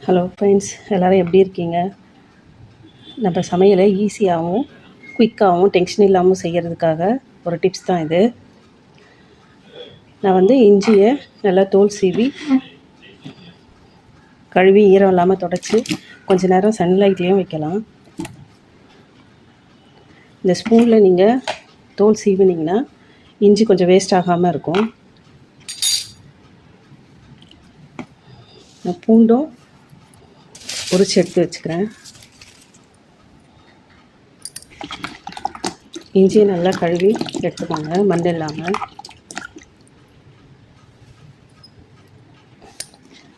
Hello friends, எல்லோரும் எப்படி இருக்கீங்க? நம்ம சமையலை ஈஸியாகவும் குயிக்காகவும் டென்ஷன் இல்லாமல் செய்கிறதுக்காக ஒரு டிப்ஸ் தான் இது. நான் இஞ்சியை நல்லா தோல் சீவி கழுவி ஈரம் இல்லாமல் தொடச்சி கொஞ்சம் நேரம் சன்லைட்லேயும் வைக்கலாம். இந்த ஸ்பூனில் நீங்கள் தோல் சீவினீங்கன்னா இஞ்சி கொஞ்சம் வேஸ்ட் ஆகாமல் இருக்கும். நான் பூண்டும் உரிச்சு எடுத்து வச்சுக்கிறேன். இஞ்சியை நல்லா கழுவி எடுத்துக்கோங்க, மண் இல்லாமல்.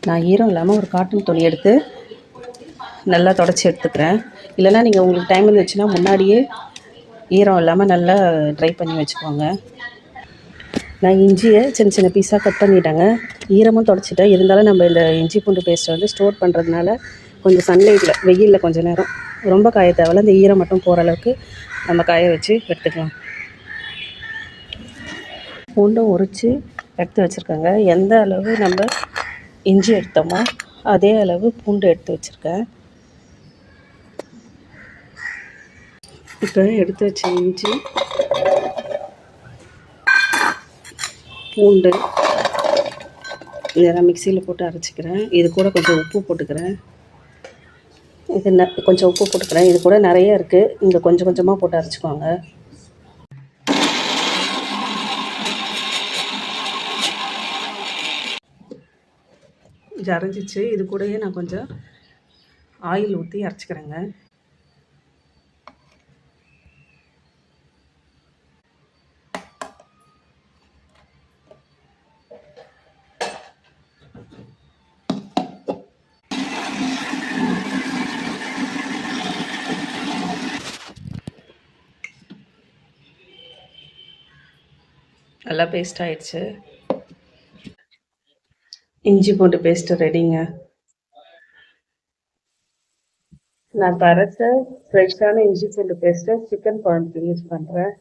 நான் ஈரம் இல்லாமல் ஒரு காட்டன் துணி எடுத்து நல்லா தொடச்சி எடுத்துக்கிறேன். இல்லைனா நீங்கள் உங்களுக்கு டைம் இருந்துச்சுன்னா முன்னாடியே ஈரம் இல்லாமல் நல்லா ட்ரை பண்ணி வச்சுக்கோங்க. நான் இஞ்சியை சின்ன சின்ன பீஸாக கட் பண்ணிட்டேங்க. ஈரமும் தொடச்சிட்டேன். இருந்தாலும் நம்ம இந்த இஞ்சி பூண்டு பேஸ்ட்டை ஸ்டோர் பண்ணுறதுனால கொஞ்சம் சன்லைட்டில் வெயிலில் கொஞ்சம் நேரம், ரொம்ப காய தேவையில்ல, இந்த ஈரம் மட்டும் போகிற அளவுக்கு நம்ம காய வச்சு எடுத்துக்கலாம். பூண்டும் உரித்து எடுத்து வச்சுருக்கேங்க. எந்த அளவு நம்ம இஞ்சி எடுத்தோமோ அதே அளவு பூண்டு எடுத்து வச்சுருக்கேன். இப்போ எடுத்து வச்ச இஞ்சி பூண்டு இதெல்லாம் மிக்சியில் போட்டு அரைச்சிக்கிறேன். இது கூட கொஞ்சம் உப்பு போட்டுக்கிறேன். கொஞ்சம் உப்பு போட்டுக்கிறேன். இது கூட நிறைய இருக்குது, இங்கே கொஞ்சம் கொஞ்சமாக போட்டு அரைச்சிக்கோங்க. இது அரைஞ்சிச்சு. இது கூடயே நான் கொஞ்சம் ஆயில் ஊற்றி அரைச்சிக்கிறேங்க. நல்லா பேஸ்ட் ஆகிடுச்சு. இஞ்சி பூண்டு பேஸ்ட்டு ரெடிங்க. நான் பரத்த ஃப்ரெஷ்ஷான இஞ்சி பூண்டு பேஸ்ட்டை சிக்கன் குழம்புக்கு யூஸ் பண்ணுறேன்.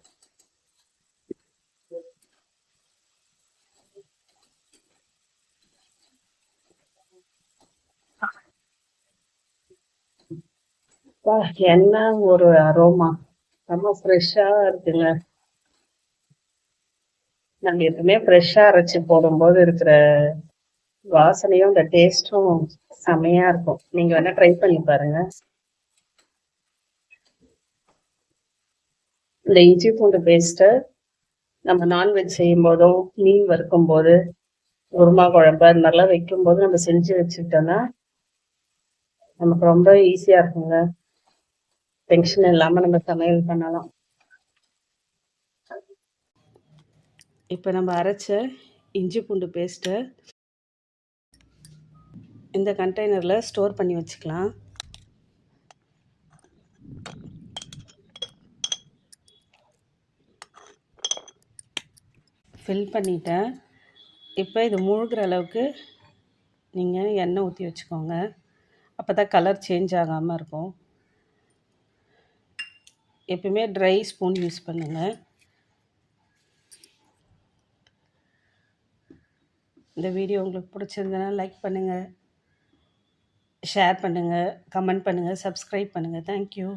என்ன ஒரு அரோமா, ரொம்ப ஃப்ரெஷ்ஷாக இருக்குங்க. நாங்கள் எப்பவுமே ஃப்ரெஷ்ஷாக அரைச்சி போடும்போது இருக்கிற வாசனையும் இந்த டேஸ்ட்டும் செமையாக இருக்கும். நீங்கள் வேணால் ட்ரை பண்ணி பாருங்கள். இந்த இஞ்சி பூண்டு பேஸ்ட்டை நம்ம நான்வெஜ் செய்யும் போதும் மீன் வறுக்கும் போது குருமா குழம்பு அது மாதிரிலாம் வைக்கும்போது நம்ம செஞ்சு வச்சுக்கிட்டோன்னா நமக்கு ரொம்ப ஈஸியாக இருக்குங்க. டென்ஷன் இல்லாமல் நம்ம சமையல் பண்ணலாம். இப்போ நம்ம அரைச்ச இஞ்சி பூண்டு பேஸ்ட்டை இந்த கண்டெய்னரில் ஸ்டோர் பண்ணி வச்சுக்கலாம். ஃபில் பண்ணிட்டேன். இப்போ இது மூழ்கிற அளவுக்கு நீங்கள் எண்ணெய் ஊற்றி வச்சுக்கோங்க. அப்போ தான் கலர் சேஞ்ச் ஆகாமல் இருக்கும். எப்பவுமே ட்ரை ஸ்பூன் யூஸ் பண்ணுங்கள். இந்த வீடியோ உங்களுக்கு பிடிச்சிருந்ததுன்னா லைக் பண்ணுங்கள், ஷேர் பண்ணுங்கள், கமெண்ட் பண்ணுங்கள், சப்ஸ்கிரைப் பண்ணுங்கள். தேங்க்யூ.